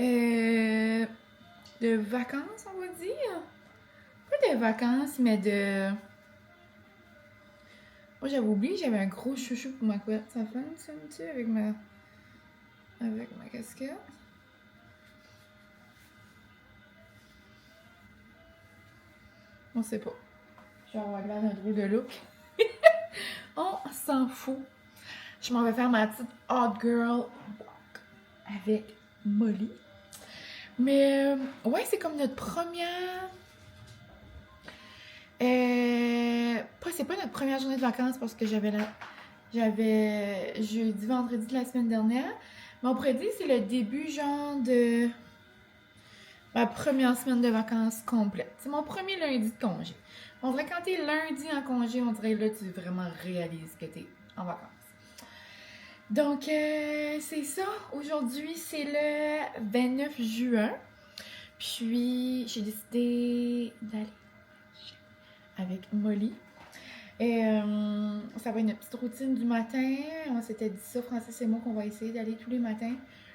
Euh, de vacances, on va dire. Pas de vacances, mais de... Moi, j'avais oublié, j'avais un gros chouchou pour ma couette. Ça fait ça, tu sais, avec ma casquette. On sait pas. Je vais avoir l'air d'un drôle de look. On s'en fout. Je m'en vais faire ma petite hot girl walk avec Molly. Mais ouais, c'est comme notre première... c'est pas notre première journée de vacances parce que j'avais jeudi, vendredi de la semaine dernière. Mais on pourrait dire que c'est le début, genre, de ma première semaine de vacances complète. C'est mon premier lundi de congé. On dirait que quand t'es lundi en congé, on dirait là, tu vraiment réalises que t'es en vacances. Donc, c'est ça. Aujourd'hui, c'est le 29 juin. Puis, j'ai décidé d'aller avec Molly. Et ça va être une petite routine du matin. On s'était dit ça, Francis et moi, qu'on va essayer d'aller tous les matins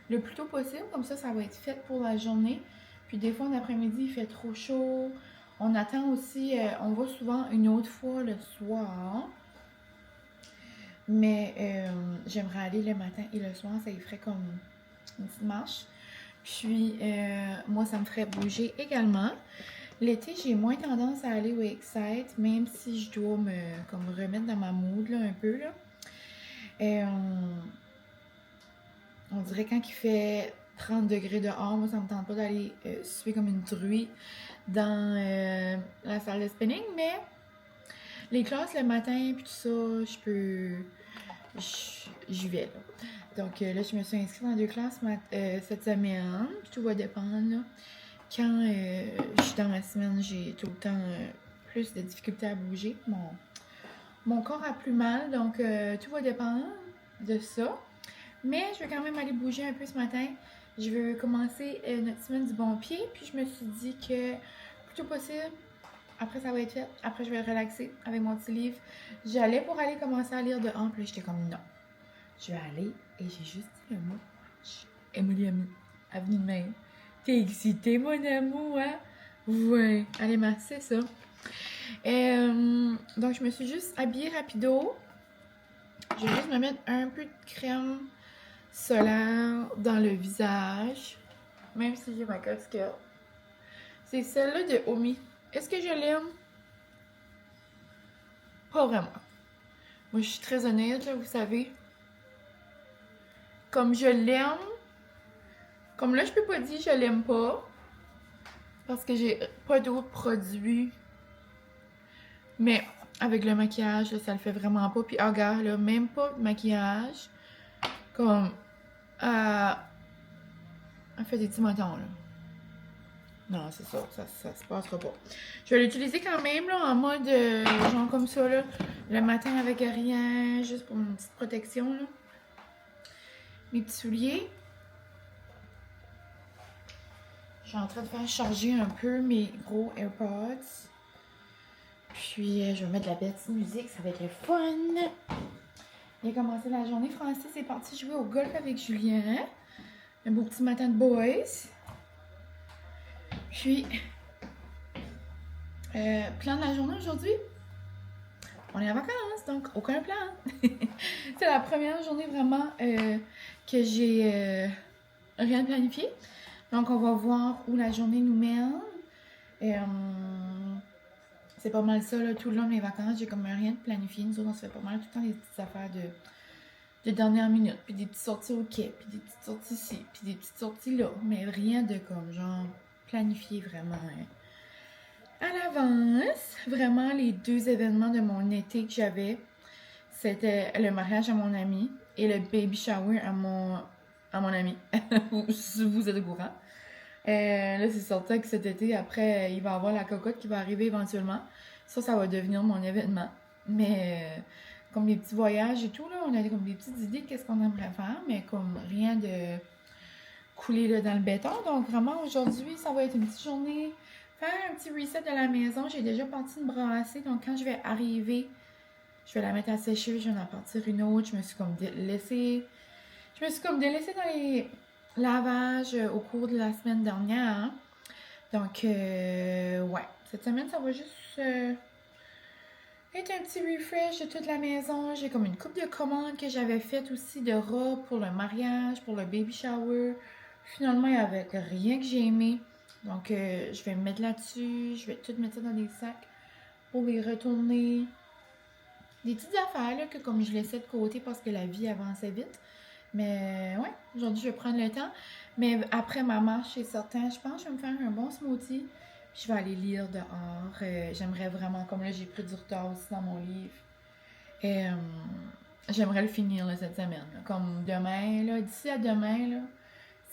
le plus tôt possible. Comme ça va être fait pour la journée. Puis des fois, en après-midi, il fait trop chaud. On attend aussi, on va souvent une autre fois le soir. Mais j'aimerais aller le matin et le soir, ça y ferait comme une petite marche. Puis moi, ça me ferait bouger également. L'été, j'ai moins tendance à aller au Excite, même si je dois me remettre dans ma mood là, un peu. Là. On dirait quand il fait 30 degrés dehors, moi ça me tente pas d'aller suer comme une truie dans la salle de spinning, mais les classes le matin puis tout ça, j'y vais là. Donc là, je me suis inscrite dans 2 classes cette semaine, puis tout va dépendre là. Quand je suis dans ma semaine, j'ai tout le temps plus de difficultés à bouger. Mon corps a plus mal, donc tout va dépendre de ça. Mais je vais quand même aller bouger un peu ce matin. Je veux commencer notre semaine du bon pied, puis je me suis dit que plus tôt possible, après ça va être fait. Après, je vais relaxer avec mon petit livre. J'allais pour aller commencer à lire dehors, puis j'étais comme non. Je vais aller et j'ai juste dit le mot. Emily a venu de même. T'es excitée, mon amour, hein? Ouais. Allez, c'est ça. Donc, je me suis juste habillée rapido. Je vais juste me mettre un peu de crème solaire dans le visage. Même si j'ai ma casquette. C'est celle-là de Omi. Est-ce que je l'aime? Pas vraiment. Moi, je suis très honnête, là, vous savez. Comme je l'aime, comme là, je peux pas dire que je l'aime pas. Parce que j'ai pas d'autres produits. Mais avec le maquillage, là, ça le fait vraiment pas. Puis regarde, là, même pas de maquillage. Comme, elle fait des petits moutons, là. Non, c'est ça se passera pas. Je vais l'utiliser quand même, là, en mode, genre comme ça, là. Le matin avec rien, juste pour une petite protection, là. Mes petits souliers. Je suis en train de faire charger un peu mes gros AirPods. Puis, je vais mettre de la petite musique, ça va être le fun. Il a commencé la journée. Francis est parti jouer au golf avec Julien. Un beau petit matin de boys. Puis, plan de la journée aujourd'hui. On est en vacances, donc aucun plan. C'est la première journée vraiment que j'ai rien planifié. Donc, on va voir où la journée nous mène. C'est pas mal ça, là, tout le long de mes vacances. J'ai comme rien de planifié. Nous autres, on se fait pas mal tout le temps des petites affaires de dernière minute. Puis des petites sorties au quai, puis des petites sorties ici, puis des petites sorties là. Mais rien de comme, genre, planifié vraiment. Hein. À l'avance, vraiment, les 2 événements de mon été que j'avais, c'était le mariage à mon ami et le baby shower à mon ami. Vous êtes au courant. Là, c'est certain que cet été, après, il va y avoir la cocotte qui va arriver éventuellement. Ça va devenir mon événement. Mais comme des petits voyages et tout, là, on a comme des petites idées de qu'est-ce qu'on aimerait faire, mais comme rien de couler là, dans le béton. Donc vraiment, aujourd'hui, ça va être une petite journée. Faire un petit reset de la maison. J'ai déjà parti une brassée, donc quand je vais arriver, je vais la mettre à sécher, je vais en partir une autre. Je me suis comme délaissée dans lavage au cours de la semaine dernière. Hein. Donc, ouais. Cette semaine, ça va juste être un petit refresh de toute la maison. J'ai comme une couple de commandes que j'avais faites aussi de robes pour le mariage, pour le baby shower. Finalement, il n'y avait rien que j'ai aimé. Donc, je vais me mettre là-dessus. Je vais tout mettre ça dans des sacs pour les retourner. Des petites affaires là, que comme je laissais de côté parce que la vie avançait vite. Mais ouais, aujourd'hui, je vais prendre le temps. Mais après ma marche, c'est certain, je pense que je vais me faire un bon smoothie. Puis je vais aller lire dehors. J'aimerais vraiment, comme là, j'ai pris du retard aussi dans mon livre. Et j'aimerais le finir là, cette semaine. Là. Comme demain, là, d'ici à demain, là,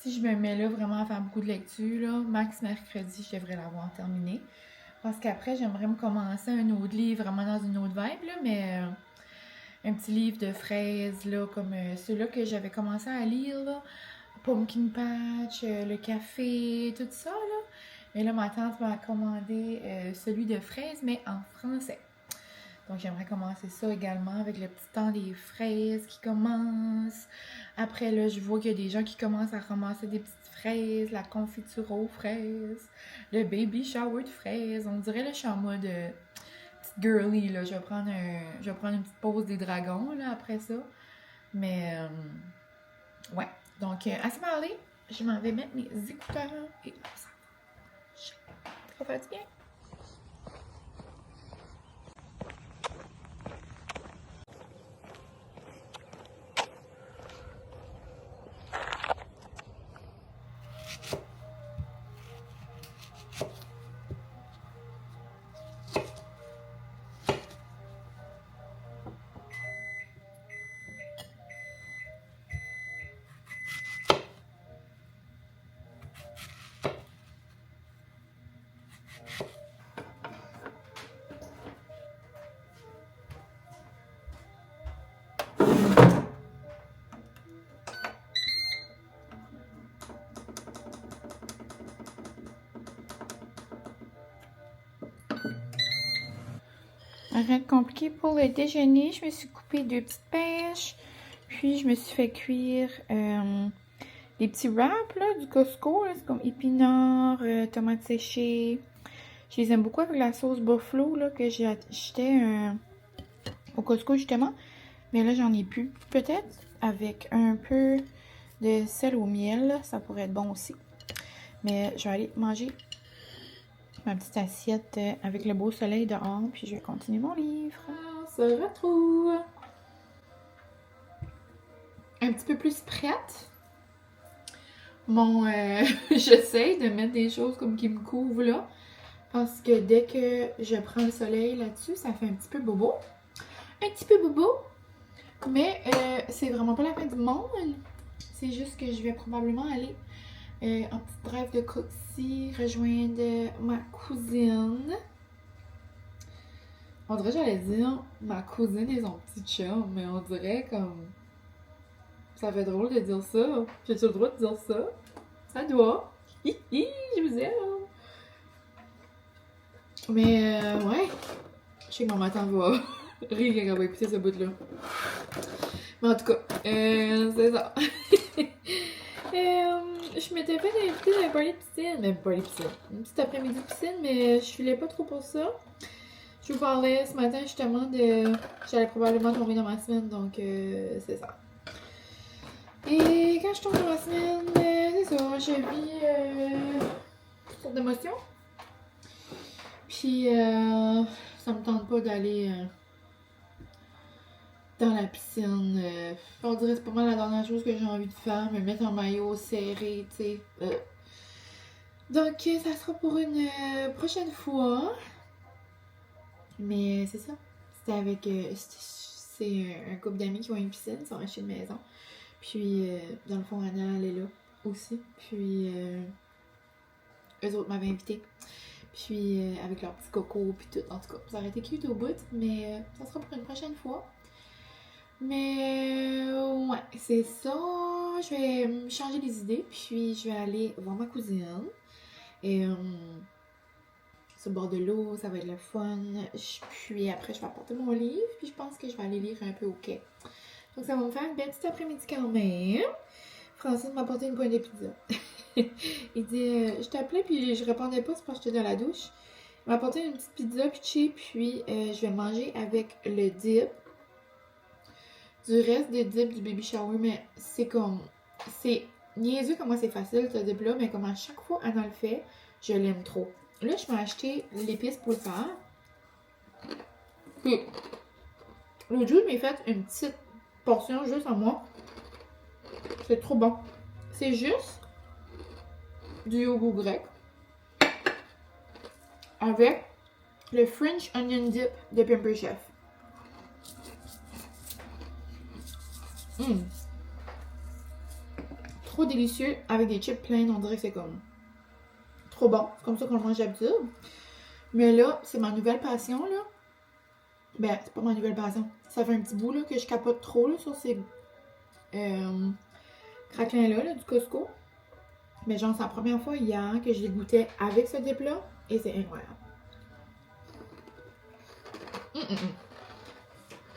si je me mets là vraiment à faire beaucoup de lecture, là, max mercredi, je devrais l'avoir terminé. Parce qu'après, j'aimerais me commencer un autre livre, vraiment dans une autre vibe, là, mais un petit livre de fraises, là, comme ceux-là que j'avais commencé à lire, là. Pumpkin Patch, le café, tout ça, là. Et là, ma tante m'a commandé celui de fraises, mais en français. Donc, j'aimerais commencer ça également avec le petit temps des fraises qui commence. Après, là, je vois qu'il y a des gens qui commencent à ramasser des petites fraises, la confiture aux fraises, le baby shower de fraises. On dirait, là, je suis en mode petite girly, là. Je vais prendre une petite pause des dragons, là, après ça. Mais, ouais. Donc, à ce moment-là, je m'en vais mettre mes écouteurs et ça va faire du bien. Rien de compliqué pour le déjeuner. Je me suis coupé 2 petites pêches. Puis, je me suis fait cuire des petits wraps là, du Costco. C'est comme épinards, tomates séchées. Je les aime beaucoup avec la sauce buffalo là, que j'ai acheté au Costco justement. Mais là, j'en ai plus. Peut-être avec un peu de sel au miel. Là, ça pourrait être bon aussi. Mais je vais aller manger ma petite assiette avec le beau soleil dehors. Puis je vais continuer mon livre. On se retrouve un petit peu plus prête. Bon, j'essaie de mettre des choses comme qui me couvrent là. Parce que dès que je prends le soleil là-dessus, ça fait un petit peu bobo. Un petit peu bobo. Mais c'est vraiment pas la fin du monde. C'est juste que je vais probablement aller en petite drive de coxie, rejoindre ma cousine. On dirait que j'allais dire ma cousine et son petit chum, mais on dirait comme... Ça fait drôle de dire ça. J'ai-tu le droit de dire ça? Ça doit. Hihi, je vous aime. Mais ouais, je sais que ma tante va rire quand elle va écouter ce bout-là. Mais en tout cas, c'est ça. Je m'étais fait inviter à un party de piscine. Mais pas les piscines. Une petite après-midi de piscine, mais je filais pas trop pour ça. Je vous parlais ce matin justement de... J'allais probablement tomber dans ma semaine, donc c'est ça. Et quand je tombe dans ma semaine, c'est ça, je vis toutes sortes d'émotions. Puis ça me tente pas d'aller dans la piscine. On dirait que c'est pas mal la dernière chose que j'ai envie de faire, me mettre en maillot serré, tu sais. Donc ça sera pour une prochaine fois. Mais c'est ça. C'était avec... c'est un couple d'amis qui ont une piscine, ils sont achetés une maison. Puis dans le fond, Anna, elle est là aussi. Puis eux autres m'avaient invité. Puis avec leur petit coco, puis tout. En tout cas, ça aurait été cute au bout, mais ça sera pour une prochaine fois. Mais ouais, c'est ça. Je vais me changer les idées, puis je vais aller voir ma cousine. Et sur le bord de l'eau, ça va être le fun. Puis après, je vais apporter mon livre, puis je pense que je vais aller lire un peu au quai. Donc ça va me faire une belle petite après-midi quand même. Francis m'a apporté une poignée de pizza. Il dit, je t'appelais puis je répondais pas, c'est parce que j'étais dans la douche. Il m'a apporté une petite pizza pitchée, puis je vais manger avec le dip. Du reste de dip du baby shower, mais c'est comme... C'est niaiseux comment c'est facile ce dip-là, mais comme à chaque fois elle en le fait, je l'aime trop. Là, je m'ai acheté l'épice pour le faire. Puis, l'autre jour, je m'ai fait une petite portion juste à moi. C'est trop bon. C'est juste du yogourt grec avec le French Onion Dip de Pampered Chef. Trop délicieux avec des chips pleins, on dirait que c'est comme trop bon. C'est comme ça qu'on le mange d'habitude. Mais là, c'est ma nouvelle passion là. Ben, c'est pas ma nouvelle passion. Ça fait un petit bout là que je capote trop là sur ces craquelins là, du Costco. Mais genre, c'est la première fois hier que je les goûtais avec ce dip là et c'est incroyable.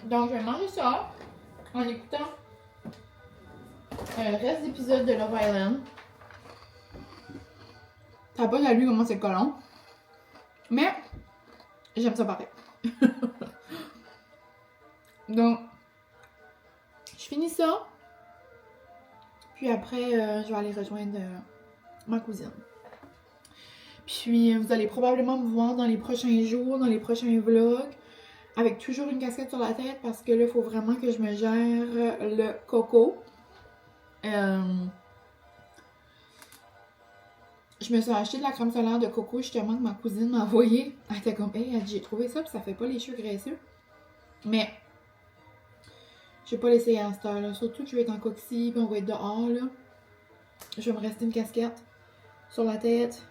Donc, je vais manger ça en écoutant le reste d'épisode de Love Island. Ça n'a pas d'allure comment c'est collant. Mais, j'aime ça pareil. Donc, je finis ça. Puis après, je vais aller rejoindre ma cousine. Puis, vous allez probablement me voir dans les prochains jours, dans les prochains vlogs. Avec toujours une casquette sur la tête parce que là, il faut vraiment que je me gère le coco. Je me suis acheté de la crème solaire de coco justement que ma cousine m'a envoyé. Elle était comme, hey, j'ai trouvé ça puis ça fait pas les cheveux graisseux. Mais, je vais pas l'essayer à cette heure-là. Surtout que je vais être en coxie puis on va être dehors là. Je vais me rester une casquette sur la tête.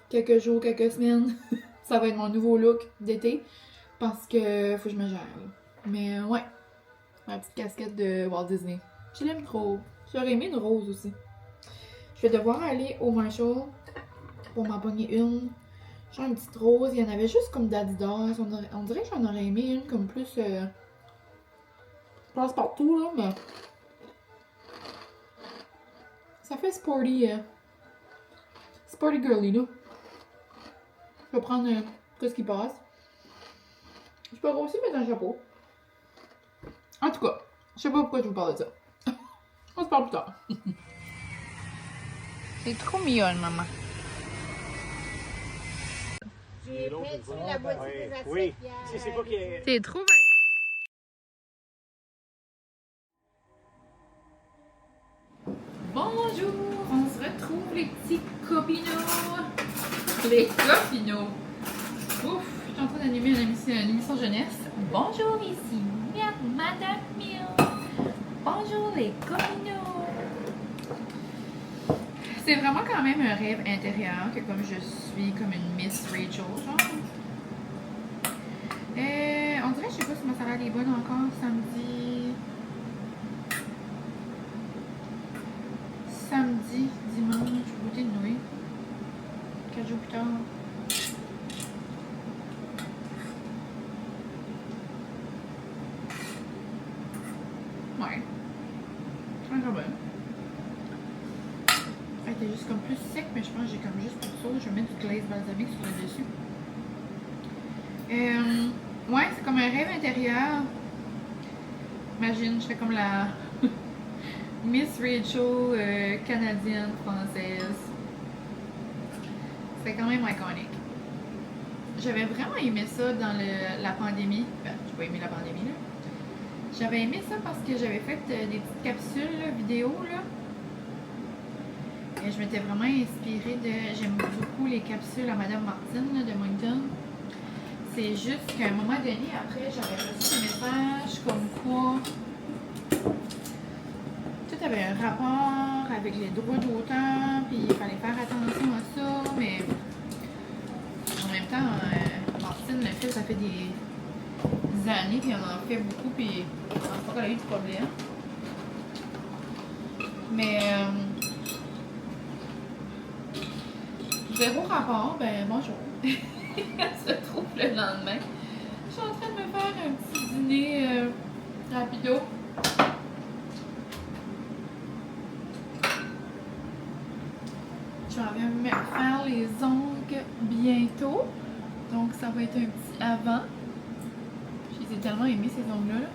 Quelques jours, quelques semaines. Ça va être mon nouveau look d'été. Parce que faut que je me gère. Là. Mais ouais, ma petite casquette de Walt Disney. Je l'aime trop. J'aurais aimé une rose aussi. Je vais devoir aller au Marshall pour m'en pogner une. Genre une petite rose. Il y en avait juste comme d'Adidas. On dirait que j'en aurais aimé une comme plus passe partout là, mais ça fait sporty sporty girly là. Je vais prendre tout ce qui passe. Je peux aussi mettre un chapeau. En tout cas, je sais pas pourquoi je vous parle de ça. On se parle plus tard. C'est trop mignonne, maman. J'ai fait la moitié des assiettes. Oui, c'est pas qu'il y a... C'est trop Bonjour, on se retrouve les petits copinots. Les copinots. Ouf, je suis en train d'animer une émission jeunesse. Bonjour, ici Madame Mio. Bonjour les copinots. C'est vraiment quand même un rêve intérieur que comme je suis comme une Miss Rachel, genre. On dirait, je sais pas si ma salade est bonne encore samedi, dimanche, goûter de nouilles. 4 jours plus tard. Ouais. Très bonne. Elle était juste comme plus sec, mais je pense que j'ai comme juste pour ça. Je vais mettre du glaze balsamique sur le dessus. Ouais, c'est comme un rêve intérieur. Imagine, je fais comme la Miss Rachel canadienne, française. C'est quand même iconique. J'avais vraiment aimé ça dans la pandémie. Ben, j'ai pas aimé la pandémie, là. J'avais aimé ça parce que j'avais fait des petites capsules là, vidéo, là. Et je m'étais vraiment inspirée de... J'aime beaucoup les capsules à Madame Martine, là, de Moncton. C'est juste qu'à un moment donné, après, j'avais reçu des messages comme quoi tout avait un rapport avec les droits d'auteur, puis il fallait faire attention à ça, mais en même temps, Martine le fait, ça fait des années, puis on en fait beaucoup, puis je pense pas qu'elle a eu de problème. Mais zéro rapport, ben bonjour. Elle se trouve le lendemain. Je suis en train de me faire un petit dîner rapido. Je vais me faire les ongles bientôt. Donc, ça va être un petit avant. J'ai tellement aimé ces ongles-là. Là.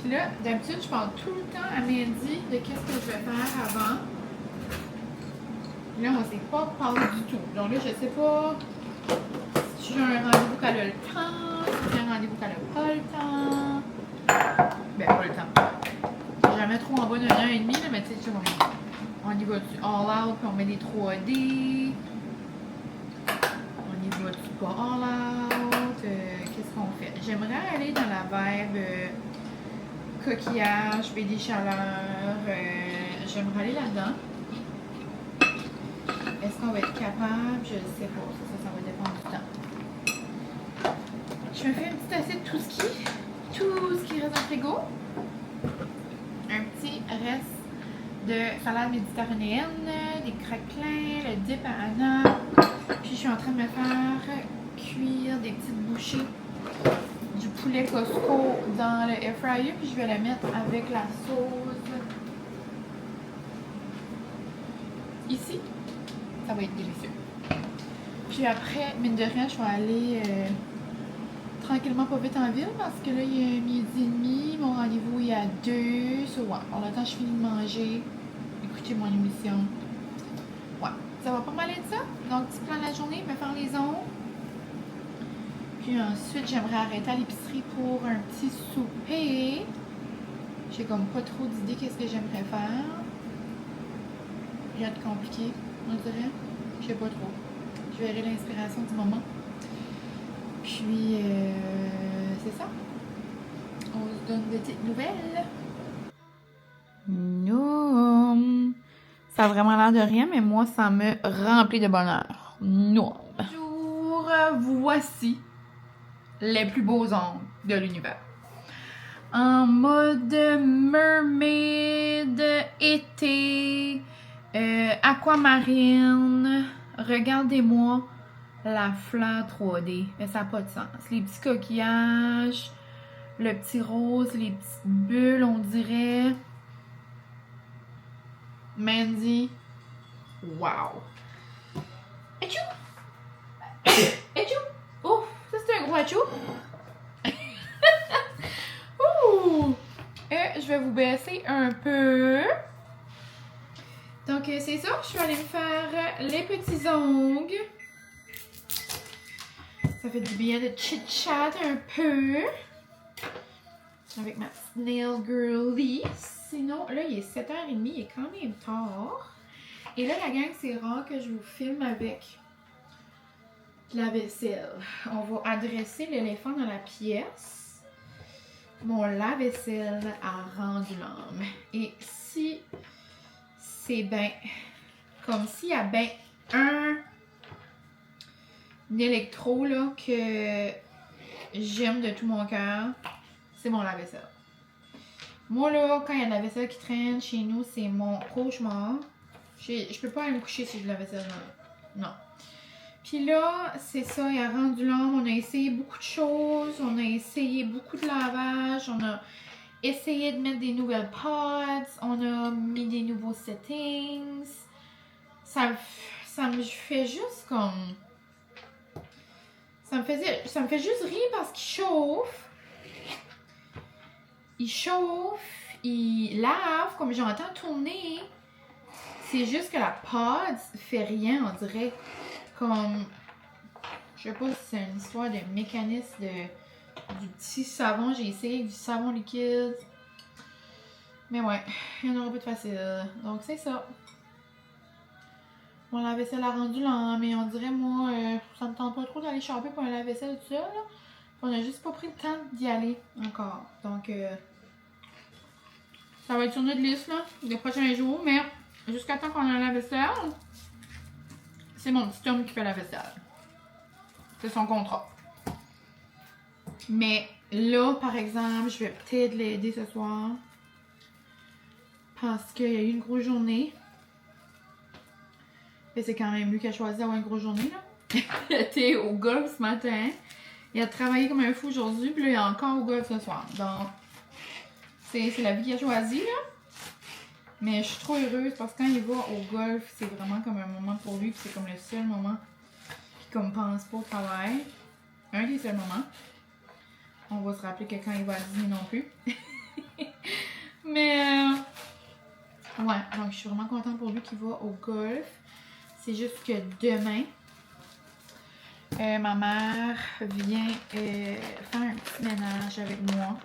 Puis là, d'habitude, je parle tout le temps à Mandy de qu'est-ce que je vais faire avant. Là, on ne s'est pas parlé du tout. Donc là, je sais pas si j'ai un rendez-vous qu'elle a le temps, si j'ai un rendez-vous qu'elle n'a pas le temps. Ben, pas le temps. Jamais trop en bas d'un an et demi, là, mais tu sais, on y va du all out, puis on met des 3D. On y va du pas all out. Qu'est-ce qu'on fait? J'aimerais aller dans la vibe coquillage, baie des chaleurs. J'aimerais aller là-dedans. Est-ce qu'on va être capable? Je ne sais pas. Ça va dépendre du temps. Je me fais une petite assiette tout ce qui reste dans le frigo. Un petit reste de salade méditerranéenne, des craquelins, le dip à ananas. Puis je suis en train de me faire cuire des petites bouchées du poulet Costco dans le air fryer. Puis je vais la mettre avec la sauce ici. Ça va être délicieux. Puis après, mine de rien, je vais aller tranquillement pas vite en ville parce que là, il est midi et demi. Mon rendez-vous est à 2. So, ouais, pour le temps, je finis de manger. Écoutez mon émission. Ouais, ça va pas mal être ça. Donc, petit plan de la journée, me faire les ongles. Puis ensuite, j'aimerais arrêter à l'épicerie pour un petit souper. J'ai comme pas trop d'idées qu'est-ce que j'aimerais faire. Rien de compliqué, on dirait. Je sais pas trop. Je verrai l'inspiration du moment. Puis, c'est ça. On se donne des petites nouvelles. Non. Ça a vraiment l'air de rien, mais moi, ça me remplit de bonheur. Non. Bonjour, voici les plus beaux ongles de l'univers. En mode mermaid, été, aquamarine. Regardez-moi la fleur 3D. Mais ça n'a pas de sens. Les petits coquillages, le petit rose, les petites bulles, on dirait. Mandy. Wow. Achou! Achou! Oh, ça c'est un gros achou. Ouh! Je vais vous baisser un peu. Donc, c'est ça. Je suis allée me faire les petits ongles. Ça fait du bien de chit-chat un peu. Avec ma petite nail girly. Sinon, là, il est 7h30. Il est quand même tard. Et là, la gang, c'est rare que je vous filme avec la vaisselle. On va adresser l'éléphant dans la pièce. Mon lave-vaisselle a rendu l'âme. Et si c'est ben comme s'il y a ben un électro là que j'aime de tout mon cœur, c'est mon lave-vaisselle. Moi là, quand il y a de la vaisselle qui traîne chez nous, c'est mon cauchemar. Je peux pas aller me coucher si j'ai de la vaisselle là. Non. Puis là, c'est ça, il a rendu l'âme. On a essayé beaucoup de choses. On a essayé beaucoup de lavage. On a essayé de mettre des nouvelles pods. On a mis des nouveaux settings. Ça me fait juste comme... Ça me fait juste rire parce qu'il chauffe. Il chauffe. Il lave. Comme j'entends tourner. C'est juste que la pod fait rien, on dirait. Comme... Je sais pas si c'est une histoire de mécanisme du petit savon. J'ai essayé du savon liquide. Mais ouais, il y en aura pas de facile. Donc c'est ça. Mon lave-vaisselle a rendu là, mais on dirait, moi, ça me tente pas trop d'aller shopper pour un lave-vaisselle tout seul. Là. On a juste pas pris le temps d'y aller encore. Donc, ça va être sur notre liste, là, les prochains jours. Mais jusqu'à temps qu'on a un lave-vaisselle, c'est mon petit homme qui fait la vaisselle. C'est son contrat. Mais là, par exemple, je vais peut-être l'aider ce soir. Parce qu'il y a eu une grosse journée. Et c'est quand même lui qui a choisi d'avoir une grosse journée, là. Il était au golf ce matin. Il a travaillé comme un fou aujourd'hui. Puis là, il est encore au golf ce soir. Donc, c'est la vie qu'il a choisie, là. Mais je suis trop heureuse parce que quand il va au golf, c'est vraiment comme un moment pour lui. Puis c'est comme le seul moment qui comme pense pas au travail. Un des seuls moments. On va se rappeler que quand il va à Disney non plus. Mais ouais, donc je suis vraiment contente pour lui qu'il va au golf. C'est juste que demain, ma mère vient faire un petit ménage avec moi.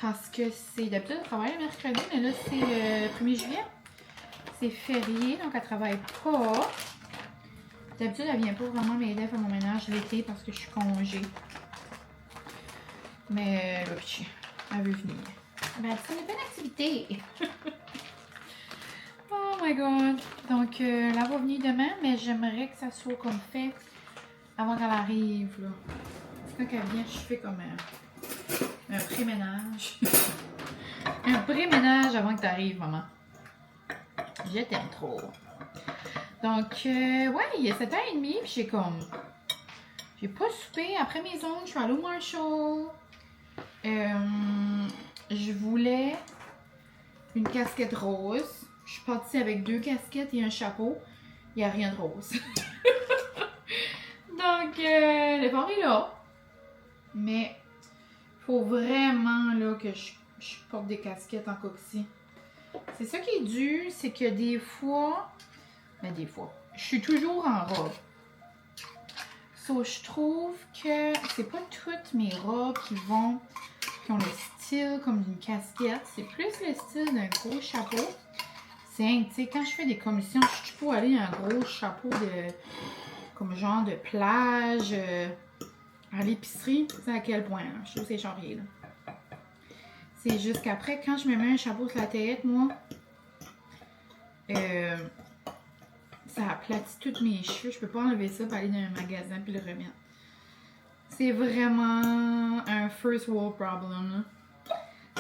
Parce que c'est d'habitude elle travaille le mercredi, mais là c'est le 1er juillet. C'est férié, donc elle travaille pas. D'habitude elle vient pas vraiment m'aider à faire mon ménage l'été parce que je suis congé. Mais là, elle veut venir. Ben, c'est une bonne activité. Oh my god. Donc, elle va venir demain, mais j'aimerais que ça soit comme fait avant qu'elle arrive, là. Quand elle vient, je fais comme un pré-ménage. Un pré-ménage avant que tu arrives, maman. Je t'aime trop. Donc, ouais, il est 7h30, puis j'ai comme... J'ai pas soupé. Après mes ongles, je suis allée au Marshall. Je voulais une casquette rose. Je suis partie avec 2 casquettes et un chapeau. Il n'y a rien de rose. Donc, l'effort est là. Mais, faut vraiment là, que je porte des casquettes en cocci. C'est ça qui est dur, c'est que des fois, je suis toujours en robe. So, je trouve que c'est pas toutes mes robes qui ont le style comme d'une casquette. C'est plus le style d'un gros chapeau. Tu sais, quand je fais des commissions, je peux aller un gros chapeau de comme genre de plage à l'épicerie. Tu sais à quel point, là. Je trouve que c'est charrier, là. C'est juste qu'après, quand je me mets un chapeau sur la tête, moi, ça aplatit tous mes cheveux. Je peux pas enlever ça pour aller dans un magasin puis le remettre. C'est vraiment un first world problem, là.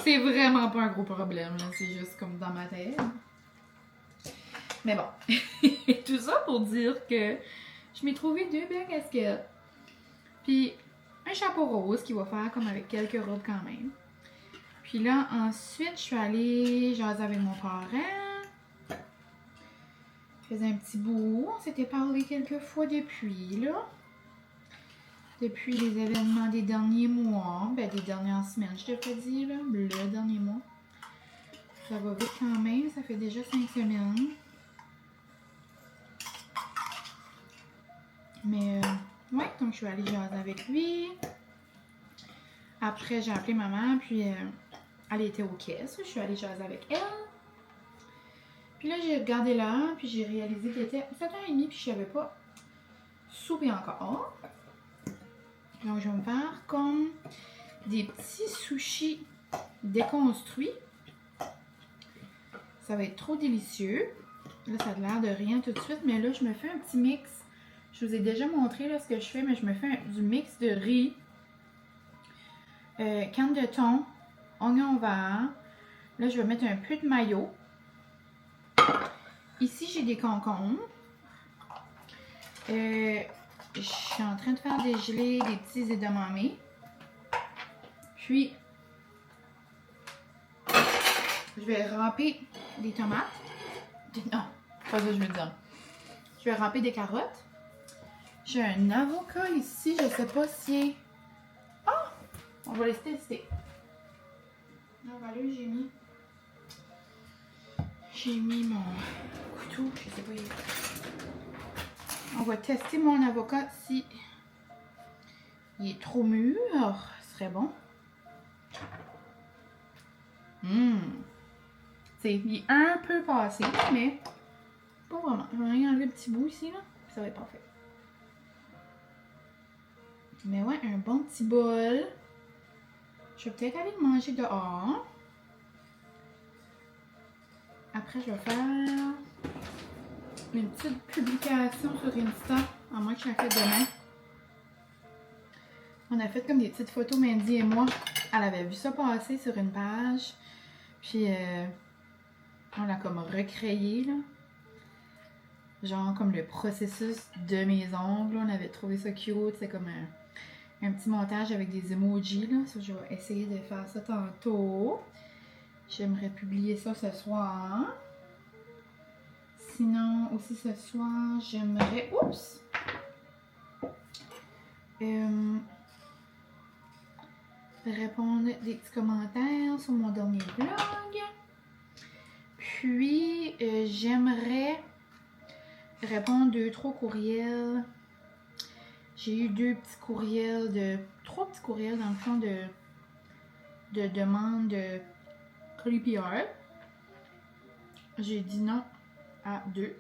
C'est vraiment pas un gros problème, là. C'est juste comme dans ma tête. Mais bon. Tout ça pour dire que je m'ai trouvé 2 belles casquettes. Puis un chapeau rose qui va faire comme avec quelques robes quand même. Puis là, ensuite, je suis allée jaser avec mon parent. Je faisais un petit bout. On s'était parlé quelques fois depuis, là. Depuis les événements des derniers mois. Ben, des dernières semaines, je te dire, là. Le dernier mois. Ça va vite quand même. Ça fait déjà 5 semaines. Mais, ouais. Donc, je suis allée jaser avec lui. Après, j'ai appelé maman. Puis, elle était aux caisses. Je suis allée jaser avec elle. Puis là, j'ai regardé là, puis j'ai réalisé qu'il était 7h30, puis je savais pas souper encore. Donc, je vais me faire comme des petits sushis déconstruits. Ça va être trop délicieux. Là, ça a l'air de rien tout de suite, mais là, je me fais un petit mix. Je vous ai déjà montré là, ce que je fais, mais je me fais du mix de riz, canne de thon, oignon vert. Là, je vais mettre un peu de mayo. Ici, j'ai des concombres. Je suis en train de faire dégeler des petits edamame. Puis, je vais râper des tomates. Non, pas ça que je veux dire. Je vais râper des carottes. J'ai un avocat ici. Je sais pas si... Ah! On va les tester. Ah, voilà, j'ai mis mon couteau. Je sais pas. On va tester mon avocat si il est trop mûr. Ce serait bon. Il est un peu passé, mais pas vraiment. Je vais rien enlever le petit bout ici, là. Ça va être parfait. Mais ouais, un bon petit bol. Je vais peut-être aller le manger dehors. Après, je vais faire une petite publication sur Insta, à moins que je la fasse demain. On a fait comme des petites photos, Mandy et moi. Elle avait vu ça passer sur une page. Puis, on l'a comme recréé, là. Genre comme le processus de mes ongles. On avait trouvé ça cute. C'est comme un petit montage avec des emojis, là. Ça, je vais essayer de faire ça tantôt. J'aimerais publier ça ce soir. Sinon, aussi ce soir, j'aimerais... Oups! Répondre des petits commentaires sur mon dernier blog. Puis, j'aimerais répondre 2-3 courriels. J'ai eu 3 petits courriels dans le fond de demande de colis PR. J'ai dit non à 2.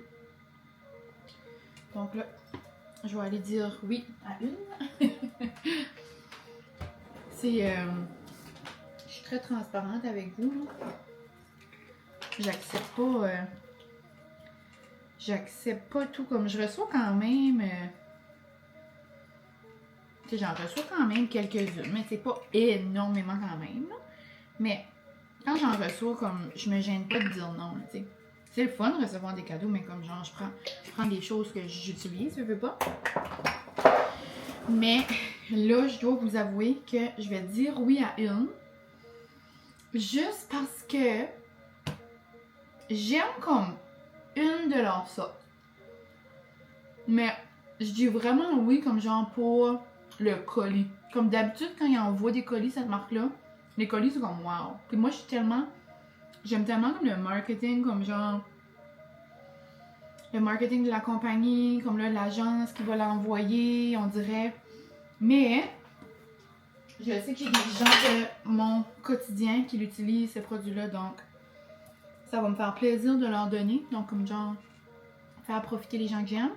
Donc là, je vais aller dire oui à une. Je suis très transparente avec vous. J'accepte pas tout comme je reçois quand même. J'en reçois quand même quelques-unes, mais c'est pas énormément quand même. Là. Mais quand j'en reçois, comme je me gêne pas de dire non. T'sais. C'est le fun de recevoir des cadeaux, mais comme genre je prends des choses que j'utilise, je veux pas. Mais là, je dois vous avouer que je vais dire oui à une. Juste parce que j'aime comme une de leurs sortes. Mais je dis vraiment oui comme genre pour le colis. Comme d'habitude, quand ils envoient des colis, cette marque-là, les colis, c'est comme wow. Puis moi, j'aime tellement comme le marketing, comme genre le marketing de la compagnie, comme là, l'agence qui va l'envoyer, on dirait. Mais je sais que j'ai des gens de mon quotidien qui l'utilisent, ces produits-là, donc ça va me faire plaisir de leur donner. Donc, comme genre, faire profiter les gens que j'aime.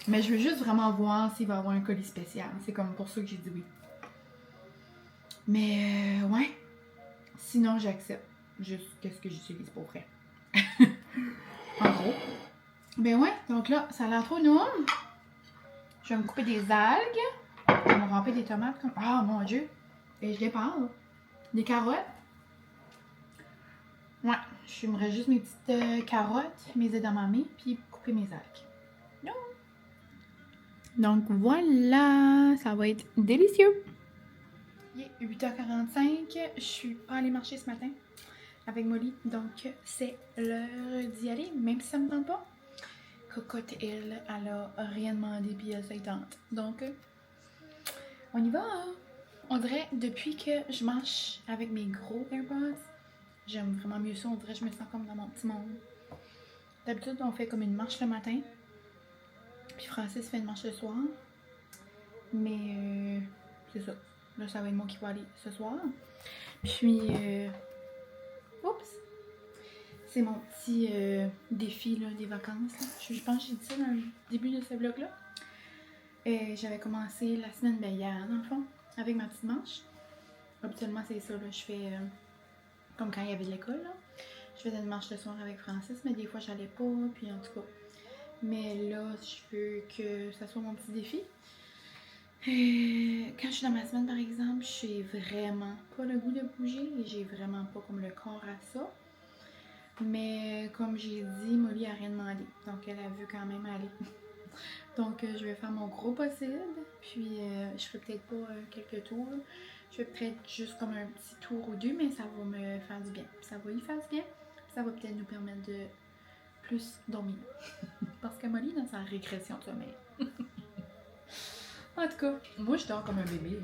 Mais je veux juste vraiment voir s'il va y avoir un colis spécial. C'est comme pour ça que j'ai dit oui. Mais ouais. Sinon, j'accepte juste qu'est-ce que j'utilise pour vrai. En gros. Ben ouais, donc là, ça a l'air trop noum. Je vais me couper des algues. Je vais me ramper des tomates comme... Ah, mon Dieu! Et je les parle. Des carottes. Ouais, je me juste mes petites carottes, mes edamame, puis couper mes algues. Non. Donc voilà, ça va être délicieux. Il est 8h45, je suis pas allée marcher ce matin avec Molly, donc c'est l'heure d'y aller, même si ça me tente pas. Cocotte, elle a rien demandé puis elle s'y tente. Donc, on y va. On dirait, depuis que je marche avec mes gros AirPods, j'aime vraiment mieux ça. On dirait que je me sens comme dans mon petit monde. D'habitude, on fait comme une marche le matin. Puis Francis fait une marche le soir. Mais c'est ça. Là, ça va être moi qui vais aller ce soir. Puis, oups! C'est mon petit défi là, des vacances. Là. Je pense que j'ai dit ça dans le début de ce vlog-là. J'avais commencé la semaine hier, dans le fond, avec ma petite marche. Habituellement, c'est ça. Là, je fais comme quand il y avait de l'école. Je faisais une marche le soir avec Francis, mais des fois, j'allais pas. Puis en tout cas. Mais là, je veux que ça soit mon petit défi. Quand je suis dans ma semaine, par exemple, j'ai vraiment pas le goût de bouger et j'ai vraiment pas comme le corps à ça. Mais comme j'ai dit, Molly a rien demandé. Donc elle a vu quand même aller. Donc je vais faire mon gros possible. Puis je ferai peut-être pas quelques tours. Je vais peut-être juste comme un petit tour ou deux, mais ça va me faire du bien. Ça va y faire du bien. Ça va peut-être nous permettre de plus dormir. Parce que Molly est dans sa régression de sommeil. En tout cas, moi je dors comme un bébé.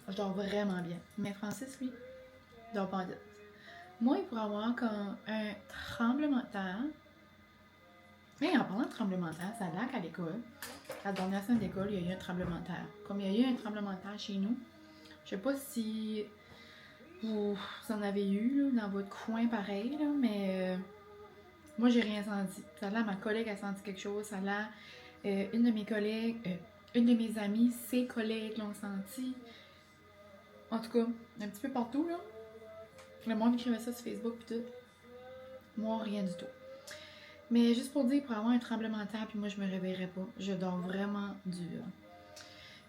Je dors vraiment bien. Mais Francis, lui, dort pas vite. Moi, il pourrait avoir comme un tremblement de terre. Mais en parlant de tremblement de terre, ça a l'air qu'à l'école, la dernière semaine d'école, il y a eu un tremblement de terre. Comme il y a eu un tremblement de terre chez nous, je sais pas si vous en avez eu là, dans votre coin pareil, là, mais moi, j'ai rien senti. Ça a l'air, ma collègue a senti quelque chose. Ça a l'air, une de mes collègues, une de mes amies, ses collègues l'ont senti. En tout cas, un petit peu partout, là. Le monde écrivait ça sur Facebook pis tout. Moi, rien du tout. Mais juste pour dire, pour avoir un tremblement de terre, puis moi, je me réveillerais pas. Je dors vraiment dur.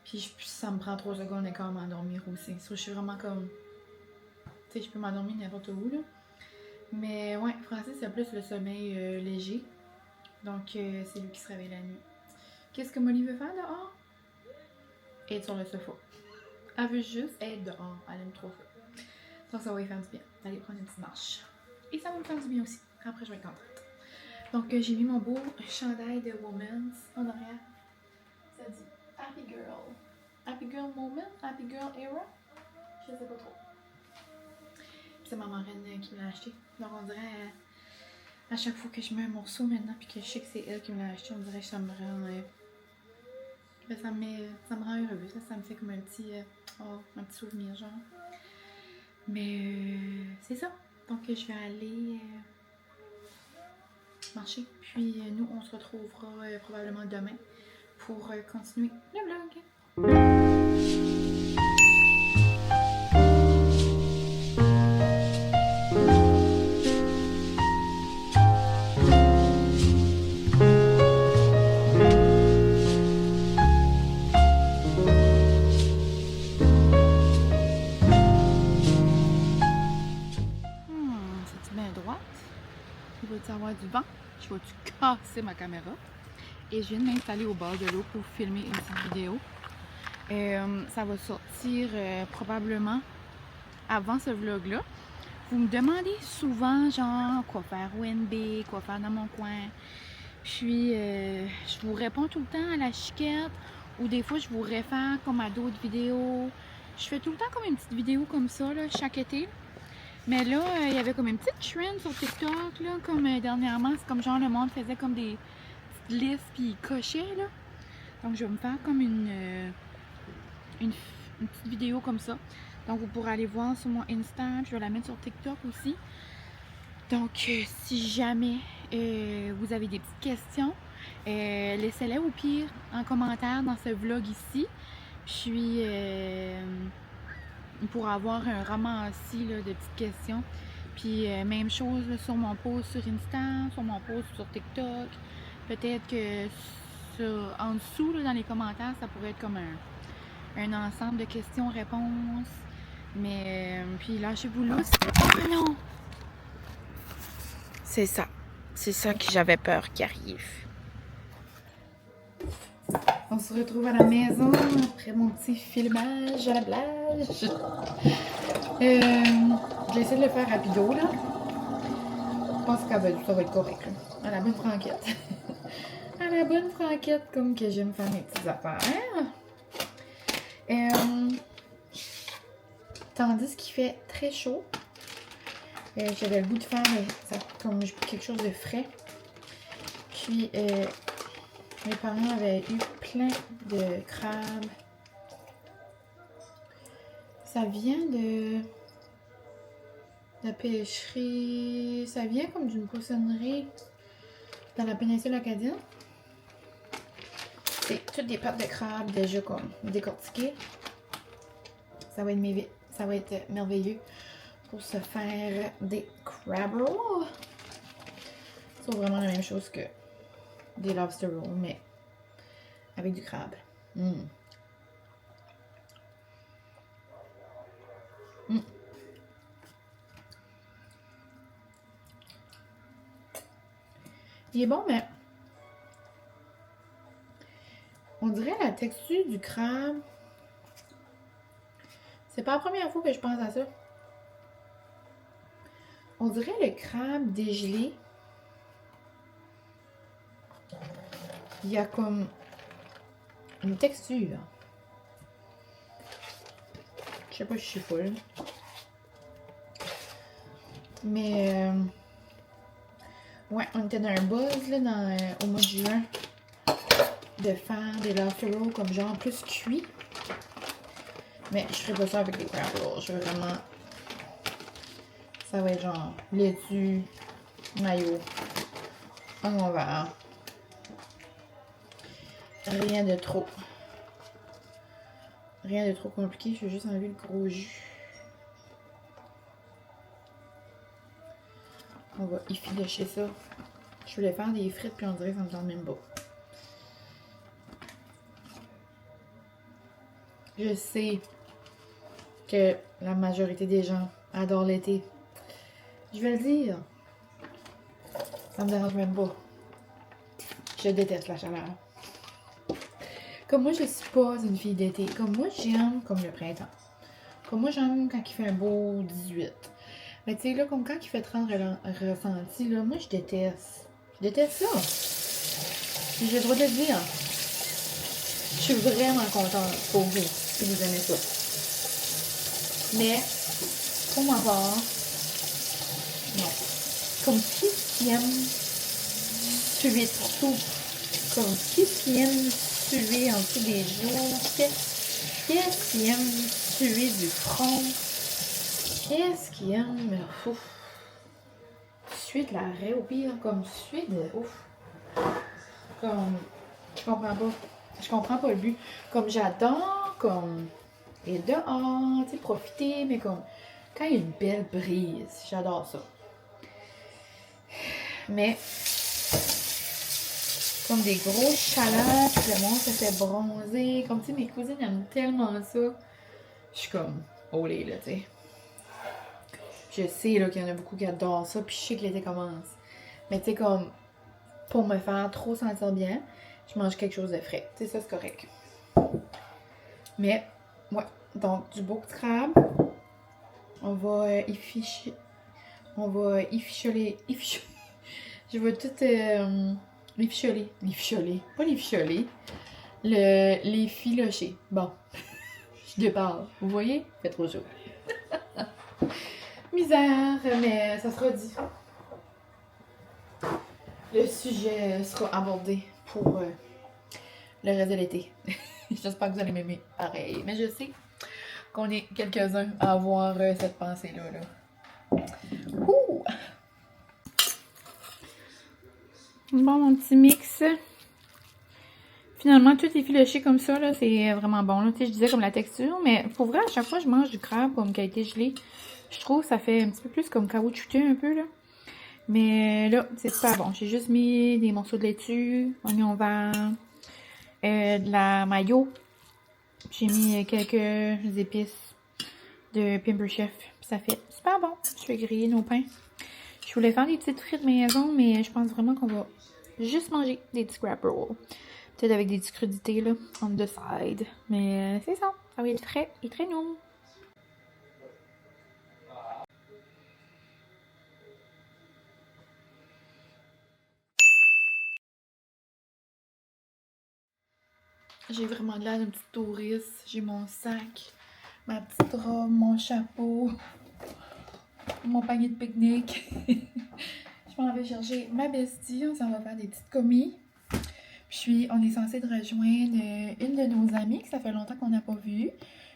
Puis ça me prend 3 secondes et quart à m'endormir aussi. So, je suis vraiment comme... Tu sais, je peux m'endormir n'importe où, là. Mais ouais, Francis a plus le sommeil léger. Donc, c'est lui qui se réveille la nuit. Qu'est-ce que Molly veut faire dehors? Être sur le sofa. Elle veut juste être dehors. Elle aime trop ça. Donc ça va lui faire du bien d'aller prendre une petite marche. Et ça va me faire du bien aussi. Après, je vais être contente. Donc j'ai mis mon beau chandail de Woman's en arrière. Ça dit Happy Girl. Happy Girl Moment? Happy Girl Era? Je sais pas trop. C'est ma marraine qui me l'a acheté. Donc on dirait à chaque fois que je mets un morceau maintenant puis que je sais que c'est elle qui me l'a acheté, on dirait que ça me rend ça me rend heureuse. Ça me fait comme un petit souvenir genre. Mais c'est ça. Donc je vais aller marcher. Puis nous on se retrouvera probablement demain pour continuer le vlog. C'est-tu bien droite? Il va-tu avoir du vent? Je vais-tu casser ma caméra? Et je viens de m'installer au bord de l'eau pour filmer une petite vidéo. Ça va sortir probablement avant ce vlog-là. Vous me demandez souvent, genre, quoi faire au NB, quoi faire dans mon coin. Puis, je vous réponds tout le temps à la chiquette. Ou des fois, je vous réfère comme à d'autres vidéos. Je fais tout le temps comme une petite vidéo comme ça, là, chaque été. Mais là, il y avait comme une petite trend sur TikTok, là, comme dernièrement. C'est comme genre, le monde faisait comme des petites listes, puis ils cochaient, là. Donc, je vais me faire comme une petite vidéo comme ça. Donc, vous pourrez aller voir sur mon Insta. Je vais la mettre sur TikTok aussi. Donc, si jamais vous avez des petites questions, laissez-les au pire en commentaire dans ce vlog ici. Puis, on pourra avoir un ramassis là, de petites questions. Puis, même chose là, sur mon post sur Insta, sur mon post sur TikTok. Peut-être que en dessous, là, dans les commentaires, ça pourrait être comme un ensemble de questions-réponses. Mais, puis lâchez-vous là. Oh non! C'est ça. C'est ça que j'avais peur qui arrive. On se retrouve à la maison après mon petit filmage à la plage. Je vais essayer de le faire rapido là. Je pense que ça va être correct. Là. À la bonne franquette. À la bonne franquette, comme que j'aime faire mes petites affaires. Tandis qu'il fait très chaud. J'avais le goût de faire comme quelque chose de frais. Puis, mes parents avaient eu plein de crabes. Ça vient de la pêcherie. Ça vient comme d'une poissonnerie dans la péninsule acadienne. C'est toutes des pattes de crabe déjà comme décortiquées. Ça va être merveilleux pour se faire des crab rolls. C'est vraiment la même chose que des lobster rolls, mais avec du crabe. Il est bon, mais on dirait la texture du crabe. C'est pas la première fois que je pense à ça. On dirait le crabe dégelé. Il y a comme une texture. Je sais pas si je suis folle. Mais ouais, on était dans un buzz là, au mois de juin de faire des lobster rolls comme genre plus cuit. Mais je ferai pas ça avec des crab rolls. Je veux vraiment... Ça va être genre laitue, mayo, en verre. Rien de trop. Rien de trop compliqué. Je vais juste enlever le gros jus. On va effilocher ça. Je voulais faire des frites puis on dirait que ça me tente même pas. Je sais que la majorité des gens adorent l'été. Je vais le dire. Ça me dérange même pas. Je déteste la chaleur. Comme moi, je suis pas une fille d'été. Comme moi, j'aime comme le printemps. Comme moi, j'aime quand il fait un beau 18. Mais tu sais, là, comme quand il fait 30 ressenti, là, moi, je déteste. Je déteste ça. J'ai le droit de le dire. Je suis vraiment contente pour vous si vous aimez ça. Mais, pour ma part, non. Comme qui aime suer de soupe? Comme qui aime suer en dessous des joues? Qu'est-ce qui aime suer du front? Qu'est-ce qui aime... Ouf. Suer de l'arrêt au pire, comme suer de... Ouf. Comme... Je comprends pas. Je comprends pas le but. Comme j'adore, comme... Et dehors, tu sais, profiter, mais comme... Quand il y a une belle brise, j'adore ça. Mais... Comme des grosses chaleurs, puis le monde se fait bronzer. Comme, tu sais, mes cousines aiment tellement ça. Je suis comme... Oh les là, tu sais. Je sais là qu'il y en a beaucoup qui adorent ça, puis je sais que l'été commence. Mais tu sais, comme, pour me faire trop sentir bien, je mange quelque chose de frais. Tu sais, ça, c'est correct. Mais, ouais. Donc, du beau crabe. On va efficher. On va efficholer. Je vais tout l'efficholer. L'efficholer. Pas l'efficholer. L'effilocher. Bon. Je déparle. Vous voyez? Il fait trop chaud. Misère, mais ça sera dit. Le sujet sera abordé pour le reste de l'été. J'espère que vous allez m'aimer pareil. Mais je sais qu'on est quelques-uns à avoir cette pensée-là. Ouh! Bon, mon petit mix. Finalement, tout est filoché comme ça, là, c'est vraiment bon. Là. Tu sais, je disais comme la texture, mais pour vrai, à chaque fois que je mange du crabe comme qui a été gelé, je trouve que ça fait un petit peu plus comme caoutchouteux un peu, là. Mais là, c'est super bon. J'ai juste mis des morceaux de laitue, oignon vert, de la mayo. J'ai mis quelques épices de Pimper Chef. Puis ça fait super bon. Je vais griller nos pains. Je voulais faire des petites frites maison, mais je pense vraiment qu'on va juste manger des petits scrap rolls. Peut-être avec des petites crudités, là, on the side. Mais c'est ça. Ça va être frais et très nouveau. J'ai vraiment l'air d'une petite touriste. J'ai mon sac, ma petite robe, mon chapeau, mon panier de pique-nique. Je m'en vais chercher ma bestie. On s'en va faire des petites commis. Puis, on est censé de rejoindre une de nos amies que ça fait longtemps qu'on n'a pas vue.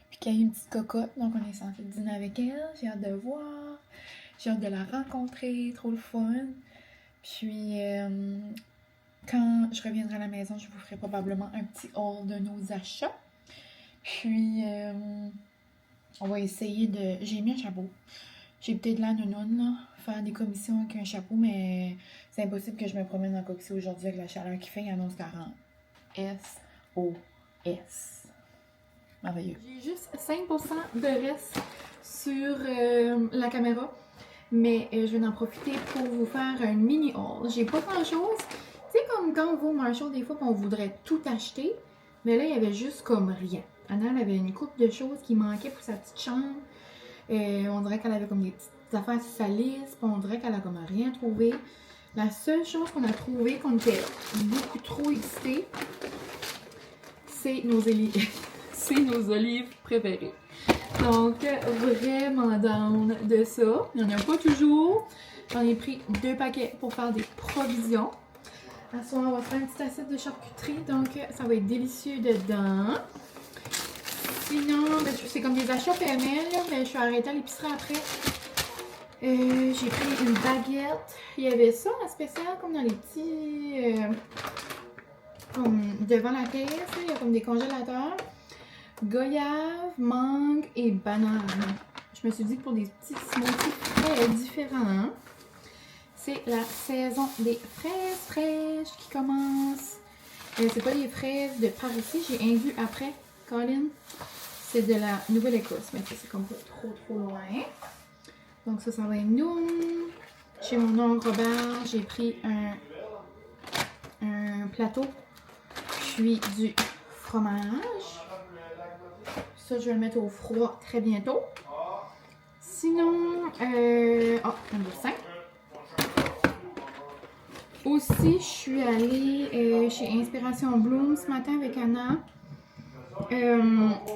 Puis, qui a eu une petite cocotte. Donc, on est censé dîner avec elle. J'ai hâte de voir. J'ai hâte de la rencontrer. Trop le fun. Puis, quand je reviendrai à la maison, je vous ferai probablement un petit haul de nos achats. Puis, on va essayer de... J'ai mis un chapeau. J'ai peut-être la nounoune, là, faire des commissions avec un chapeau, mais c'est impossible que je me promène en coxie aujourd'hui avec la chaleur qu'il fait. Il annonce 40. S-O-S. Merveilleux. J'ai juste 5% de reste sur la caméra, mais je vais en profiter pour vous faire un mini haul. J'ai pas grand-chose. Tu sais, comme quand on va au Marshall, des fois, on voudrait tout acheter, mais là, il y avait juste comme rien. Anna, elle avait une couple de choses qui manquaient pour sa petite chambre. On dirait qu'elle avait comme des petites affaires sur sa liste, puis on dirait qu'elle a comme rien trouvé. La seule chose qu'on a trouvé, qu'on était beaucoup trop excités, c'est nos olives. C'est nos olives préférées. Donc, vraiment down de ça. Il n'y en a pas toujours. J'en ai pris 2 paquets pour faire des provisions. À ce soir, on va faire une petite assiette de charcuterie, donc ça va être délicieux dedans. Sinon, ben, c'est comme des achats PML, là, mais je suis arrêtée à l'épicerie après. J'ai pris une baguette. Il y avait ça en spécial, comme dans les petits... comme devant la caisse, là, il y a comme des congélateurs. Goyave, mangue et banane. Je me suis dit que pour des petits smoothies très différents, c'est la saison des fraises fraîches qui commence. C'est pas des fraises de par ici, j'ai un vu après, Colin. C'est de la Nouvelle-Écosse, mais c'est comme pas trop loin. Donc ça va être nous. Chez mon oncle Robert, j'ai pris un plateau, puis du fromage. Ça, je vais le mettre au froid très bientôt. Sinon, un boussin. Aussi, je suis allée chez Inspiration Bloom ce matin avec Anna.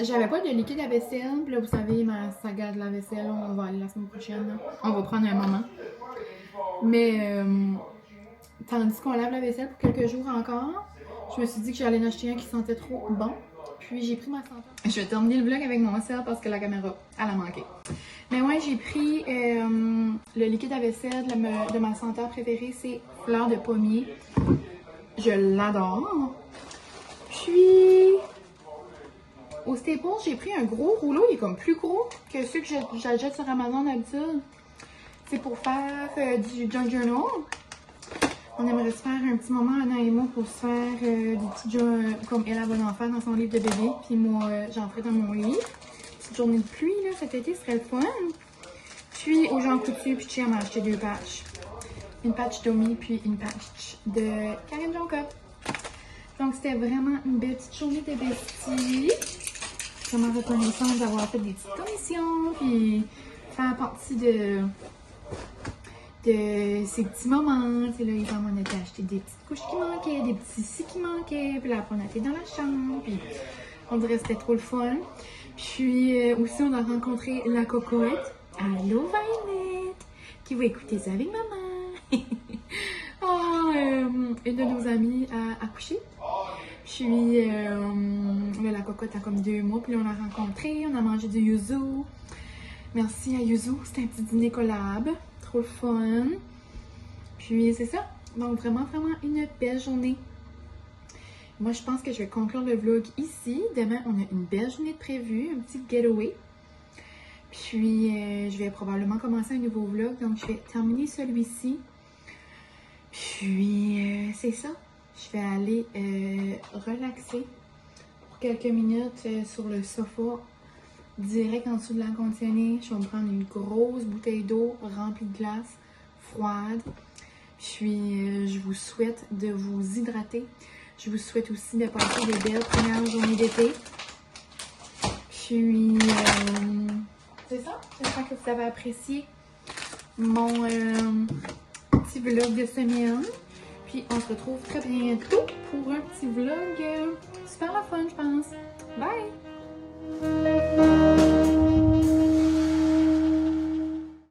J'avais pas de liquide à vaisselle. Puis là, vous savez, ma saga de la vaisselle, on va aller la semaine prochaine. Là. On va prendre un moment. Mais, tandis qu'on lave la vaisselle pour quelques jours encore, je me suis dit que j'allais en acheter un qui sentait trop bon. Puis j'ai pris ma senteur. Je vais terminer le vlog avec mon sel parce que la caméra, elle a manqué. Mais ouais, j'ai pris le liquide à vaisselle de ma senteur préférée, c'est Fleur de Pommier. Je l'adore. Puis, au Staples, j'ai pris un gros rouleau. Il est comme plus gros que ceux que j'achète sur Amazon d'habitude. C'est pour faire du junk journal. On aimerait se faire un petit moment, Anna et moi, pour se faire des petits jeux comme elle a bon enfant dans son livre de bébé. Puis moi, j'en ferai dans mon lit. Petite journée de pluie, là, cet été, ce serait le fun. Puis, aux gens coutus, puis Chia m'a acheté 2 patchs. Une patch d'Omi, puis une patch de Karine Jonca. Donc, c'était vraiment une belle petite journée de bestie. Vraiment reconnaissante d'avoir fait des petites commissions, puis faire partie de ces petits moments. Tu sais, là, exemple, on a acheté des petites couches qui manquaient, des petits ci qui manquaient, puis là, on a été dans la chambre, puis on dirait que c'était trop le fun. Puis aussi, on a rencontré la cocotte, Allô Violet, qui va écouter ça avec maman. Oh, une de nos amies a accouché. Puis la cocotte a comme 2 mois, puis on l'a rencontrée, on a mangé du yuzu. Merci à Yuzu, c'était un petit dîner collab. Trop fun. Puis c'est ça. Donc vraiment, vraiment une belle journée. Moi, je pense que je vais conclure le vlog ici. Demain, on a une belle journée de prévue, un petit getaway. Puis je vais probablement commencer un nouveau vlog. Donc je vais terminer celui-ci. Puis c'est ça. Je vais aller relaxer pour quelques minutes sur le sofa. Direct en dessous de l'air conditionné, je vais me prendre une grosse bouteille d'eau remplie de glace froide. Puis je vous souhaite de vous hydrater. Je vous souhaite aussi de passer des belles premières journées d'été. Puis c'est ça. J'espère que vous avez apprécié mon petit vlog de semaine. Puis on se retrouve très bientôt pour un petit vlog super la fun, je pense. Bye!